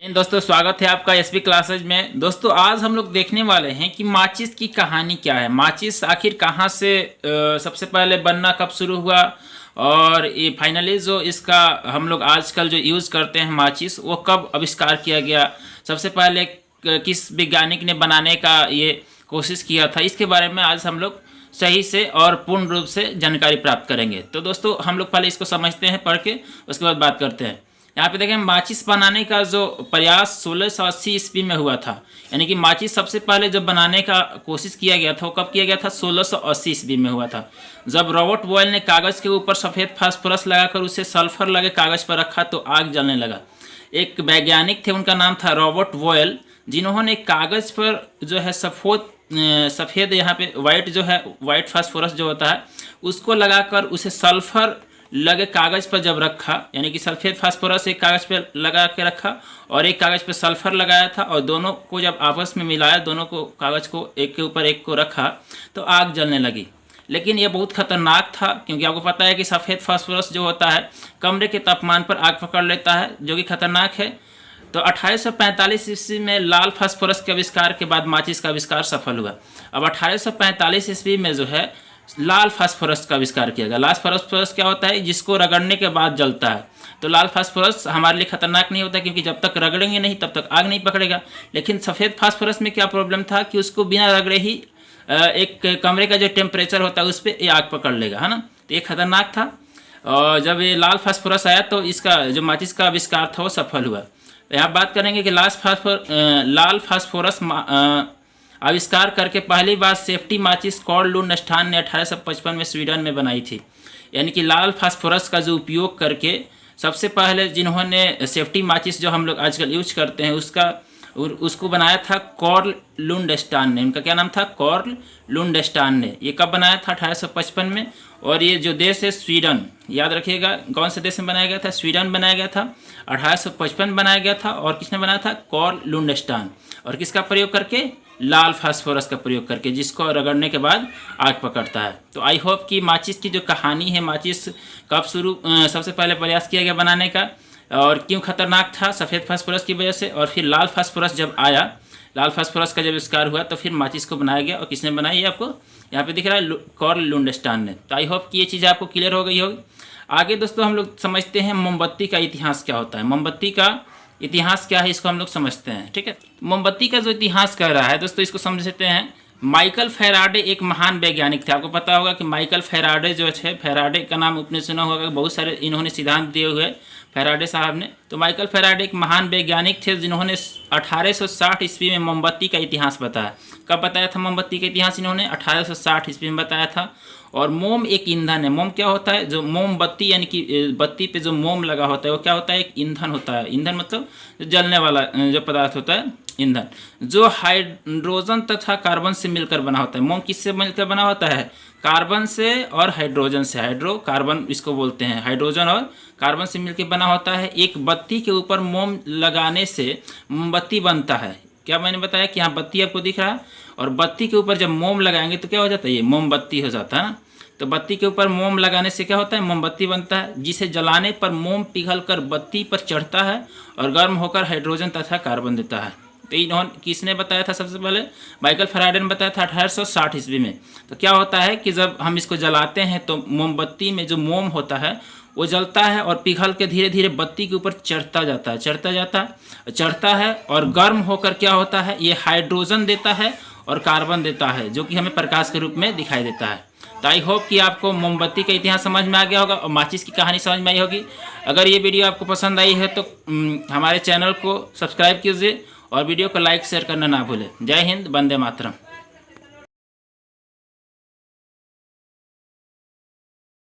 दोस्तों स्वागत है आपका एसपी क्लासेज में। दोस्तों आज हम लोग देखने वाले हैं कि माचिस की कहानी क्या है। माचिस आखिर कहाँ से सबसे पहले बनना कब शुरू हुआ और ये फाइनली जो इसका हम लोग आजकल जो यूज़ करते हैं माचिस वो कब आविष्कार किया गया, सबसे पहले किस वैज्ञानिक ने बनाने का ये कोशिश किया था, इसके बारे में आज हम लोग सही से और पूर्ण रूप से जानकारी प्राप्त करेंगे। तो दोस्तों हम लोग पहले इसको समझते हैं पढ़ के, उसके बाद बात करते हैं। यहाँ पे देखें माचिस बनाने का जो प्रयास 1680 ईस्वी में हुआ था, यानी कि माचिस सबसे पहले जब बनाने का कोशिश किया गया था वो कब किया गया था, 1680 ईस्वी में हुआ था। जब रॉबर्ट बॉयल ने कागज़ के ऊपर सफ़ेद फास्फोरस लगाकर उसे सल्फर लगे कागज़ पर रखा तो आग जलने लगा। एक वैज्ञानिक थे, उनका नाम था रॉबर्ट बॉयल, जिन्होंने कागज़ पर जो है सफ़ेद यहाँ पे वाइट फास्फोरस जो होता है उसको लगाकर उसे सल्फर लगे कागज़ पर जब रखा, यानी कि सल्फेट फास्फोरस एक कागज़ पे लगा के रखा और एक कागज़ पे सल्फर लगाया था और दोनों को जब आपस में मिलाया, दोनों को कागज़ को एक के ऊपर एक को रखा तो आग जलने लगी। लेकिन यह बहुत खतरनाक था क्योंकि आपको पता है कि सफ़ेद फास्फोरस जो होता है कमरे के तापमान पर आग पकड़ लेता है, जो कि खतरनाक है। तो 1845 ईस्वी में लाल फास्फोरस के आविष्कार के बाद माचिस का आविष्कार सफल हुआ। अब 1845 ईस्वी में जो है लाल फास्फोरस का आविष्कार किया गया। लाल फास्फोरस क्या होता है, जिसको रगड़ने के बाद जलता है। तो लाल फास्फोरस हमारे लिए खतरनाक नहीं होता क्योंकि जब तक रगड़ेंगे नहीं तब तक आग नहीं पकड़ेगा। लेकिन सफ़ेद फास्फोरस में क्या प्रॉब्लम था कि उसको बिना रगड़े ही एक कमरे का जो टेम्परेचर होता है उस पर ये आग पकड़ लेगा, है ना। तो ये खतरनाक था। और जब ये लाल फास्फोरस आया तो इसका जो माचिस का आविष्कार था वो सफल हुआ। यहाँ बात करेंगे कि लाल फास्फोरस आविष्कार करके पहली बार सेफ्टी माचिस कार्ल लुंडस्टाइन ने 1855 में स्वीडन में बनाई थी। यानी कि लाल फास्फोरस का जो उपयोग करके सबसे पहले जिन्होंने सेफ्टी माचिस जो हम लोग आजकल यूज करते हैं उसको बनाया था कार्ल लुंडस्टाइन ने। उनका क्या नाम था, कार्ल लुंडस्टाइन ने। ये कब बनाया था, 1855 में। और ये जो देश है स्वीडन, याद रखिएगा कौन से देश में बनाया गया था, स्वीडन बनाया गया था, 1855 बनाया गया था। और किसने बनाया था, कार्ल लुंडस्टाइन। और किसका प्रयोग करके, लाल फास्फोरस का प्रयोग करके, जिसको रगड़ने के बाद आग पकड़ता है। तो आई होप कि माचिस की जो कहानी है, माचिस कब सबसे पहले प्रयास किया गया बनाने का और क्यों खतरनाक था, सफ़ेद फास्फोरस की वजह से, और फिर लाल फास्फोरस जब आया, लाल फास्फोरस का जब आविष्कार हुआ तो फिर माचिस को बनाया गया। और किसने बनाई, ये आपको यहाँ पे दिख रहा है, कार्ल लुंडस्टाइन ने। तो आई होप कि ये चीज़ आपको क्लियर हो गई होगी। आगे दोस्तों हम लोग समझते हैं मोमबत्ती का इतिहास क्या होता है। मोमबत्ती का इतिहास क्या है इसको हम लोग समझते हैं, ठीक है। मोमबत्ती का जो इतिहास कह रहा है दोस्तों, इसको समझते हैं। माइकल फैराडे एक महान वैज्ञानिक थे। आपको पता होगा कि माइकल फैराडे जो है, फैराडे का नाम आपने सुना होगा, बहुत सारे इन्होंने सिद्धांत दिए हुए फैराडे साहब ने। तो माइकल फैराडे एक महान वैज्ञानिक थे जिन्होंने 1860 ईस्वी में मोमबत्ती का इतिहास बताया। कब बताया था मोमबत्ती का इतिहास इन्होंने, 1860 ईस्वी में बताया था। और मोम एक ईंधन है। मोम क्या होता है, जो मोमबत्ती यानी कि बत्ती पे जो मोम लगा होता है वो क्या होता है, एक ईंधन होता है। ईंधन मतलब जलने वाला जो पदार्थ होता है, ईंधन, जो हाइड्रोजन तथा कार्बन से मिलकर बना होता है। मोम किससे मिलकर बना होता है, कार्बन से और हाइड्रोजन से। हाइड्रोकार्बन इसको बोलते हैं, हाइड्रोजन और कार्बन से मिलकर बना होता है। एक बत्ती के ऊपर मोम लगाने से मोमबत्ती बनता है। क्या मैंने बताया कि यहाँ बत्ती आपको दिख रहा है, और बत्ती के ऊपर जब मोम लगाएंगे तो क्या हो जाता है, ये मोमबत्ती हो जाता है ना। तो बत्ती के ऊपर मोम लगाने से क्या होता है, मोमबत्ती बनता है, जिसे जलाने पर मोम पिघलकर बत्ती पर चढ़ता है और गर्म होकर हाइड्रोजन तथा कार्बन देता है। तो इन्होंने किसने बताया था, सबसे पहले माइकल फैराडे ने बताया था 1860 ईस्वी में। तो क्या होता है कि जब हम इसको जलाते हैं तो मोमबत्ती में जो मोम होता है वो जलता है और पिघल के धीरे धीरे बत्ती के ऊपर चढ़ता है और गर्म होकर क्या होता है, ये हाइड्रोजन देता है और कार्बन देता है, जो कि हमें प्रकाश के रूप में दिखाई देता है। तो आई होप कि आपको मोमबत्ती का इतिहास समझ में आ गया होगा और माचिस की कहानी समझ में आई होगी। अगर ये वीडियो आपको पसंद आई है तो हमारे चैनल को सब्सक्राइब कीजिए और वीडियो को लाइक शेयर करना ना भूलें। जय हिंद, वंदे मातरम।